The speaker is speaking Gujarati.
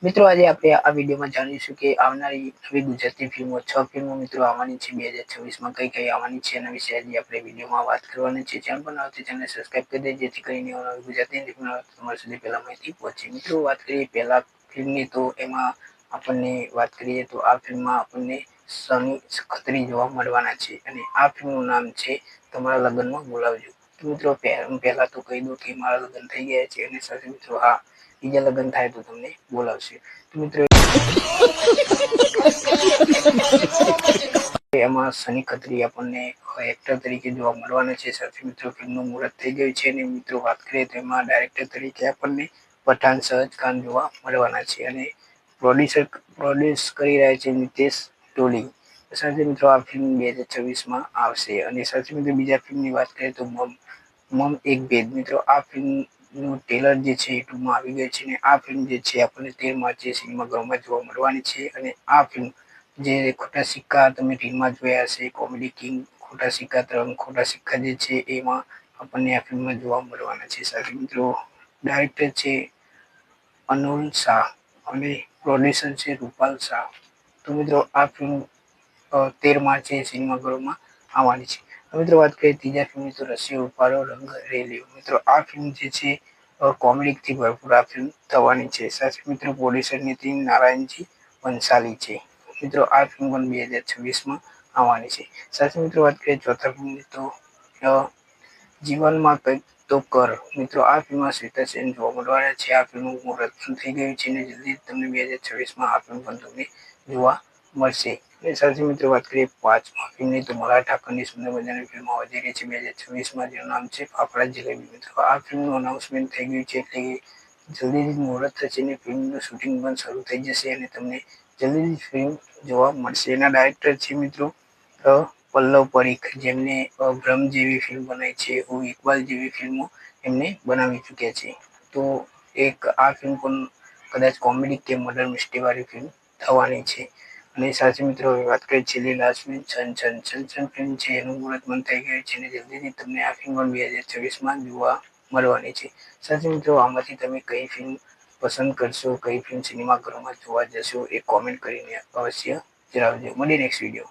મિત્રો આજે આપણે આ વિડીયોમાં જાણીશું કે આવનારી નવી ગુજરાતી ફિલ્મો 6 ફિલ્મો મિત્રો આવવાની છે 2026માં કઈ આવવાની છે એના વિશે આજે આપણે વિડીયોમાં વાત કરવાની છે. ચેનલ પર નવા હોય તો ચેનલને સબસ્ક્રાઇબ કરી દેજો જેથી કરીને નવી ગુજરાતી ફિલ્મો તમારા સુધી પહેલા માહિતી પહોંચે. મિત્રો વાત કરીએ પહેલા ફિલ્મની તો એમાં આપણને વાત કરીએ તો આ ફિલ્મમાં આપણને સની ખત્રી જોવા મળવાના છે અને આ ફિલ્મનું નામ છે તમારા લગ્નમાં બોલાવજો. મિત્રો પહેલા તો કહી દઉં કે મારા લગ્ન થઈ ગયા છે અને સાથે મિત્રો બીજા લગ્ન થાય તો તમને બોલાવશે. તો મિત્રો એમાં સની ખત્રી આપણને એક્ટર તરીકે જોવા મળવાના છે. સાથે મિત્રો ફિલ્મનું મુહૂર્ત થઈ ગયું છે અને મિત્રો વાત કરીએ તો એમાં ડાયરેક્ટર તરીકે આપણને પઠાણ સહજ ખાન જોવા મળવાના છે અને પ્રોડ્યુસ કરી રહ્યા છે નિતેશ ટોલી. સાથે મિત્રો આ ફિલ્મ 2026માં આવશે અને સાથે મિત્રો બીજા ફિલ્મની વાત કરીએ તો મમ એક ભેદ. મિત્રો આ ફિલ્મનું ટ્રેલર જે છે યુટ્યુબમાં આવી ગયું છે અને આ ફિલ્મ જે છે આપણને 13 માર્ચે સિનેમાઘરોમાં જોવા મળવાની છે અને આ ફિલ્મ જે ખોટા સિક્કા તમે ટીમમાં જોયા હશે, કોમેડી કિંગ, ખોટા સિક્કા 3, ખોટા સિક્કા જે છે એમાં આપણને આ ફિલ્મમાં જોવા મળવાના છે. સાથે મિત્રો ડાયરેક્ટર છે અનુલ શાહ અને પ્રોડ્યુસર છે રૂપાલ શાહ. તો મિત્રો આ ફિલ્મ 13 માર્ચે સિનેમાઘરોમાં આવવાની છે. મિત્રો વાત કરીએ ત્રીજા ફિલ્મની તો રસિયો ઉપાડો રંગ રેલિયો. મિત્રો આ ફિલ્મ જે છે કોમેડીથી ભરપૂર આ ફિલ્મ થવાની છે. સાથે મિત્રો પ્રોડ્યુસર નીતિન નારાયણજી બંસાલી છે. મિત્રો આ ફિલ્મ પણ 2026માં આવવાની છે. સાથે મિત્રો વાત કરીએ ચોથા ફિલ્મની તો જીવનમાં કંઈક તો કર. મિત્રો આ ફિલ્મમાં શ્વેતા સેન જોવા મળવાના છે. આ ફિલ્મનું મુહૂર્ત પણ થઈ ગયું છે અને જલ્દી તમને 2026માં આ ફિલ્મ પણ તમને જોવા મળશે. અને સાથે મિત્રો વાત કરીએ પાંચમા ફિલ્મની તો મલ્હાર ઠાકરની સુંદર મજાની ફિલ્મો વધી રહી છે 2026માં જેનું નામ છે ફાફડા જલેબી. મિત્રો આ ફિલ્મનું અનાઉન્સમેન્ટ થઈ ગયું છે એટલે જલ્દીથી મુહૂર્ત થશે અને ફિલ્મનું શૂટિંગ પણ શરૂ થઈ જશે અને તમને જલ્દીથી ફિલ્મ જોવા મળશે. એના ડાયરેક્ટર છે મિત્રો પલ્લવ પરીખ, જેમને ભ્રમ જેવી ફિલ્મ બનાવી છે, ઇકબાલ જેવી ફિલ્મો એમને બનાવી ચૂક્યા છે. તો આ ફિલ્મ પણ કદાચ કોમેડી કે મર્ડર મિસ્ટ્રી વાળી ફિલ્મ થવાની છે. અને સાથે મિત્રો વાત કરીએ છેલ્લી લાસ્ટ ફિલ્મ છન ફિલ્મ છે એનું મુહૂર્ત પણ થઈ ગયું છે અને જલ્દીથી તમને આ ફિલ્મ પણ 2026માં જોવા મળવાની છે. સાથે મિત્રો આમાંથી તમે કઈ ફિલ્મ પસંદ કરશો, કઈ ફિલ્મ સિનેમાઘરોમાં જોવા જશો એ કોમેન્ટ કરીને અવશ્ય જણાવજો. મળીએ નેક્સ્ટ વિડીયો.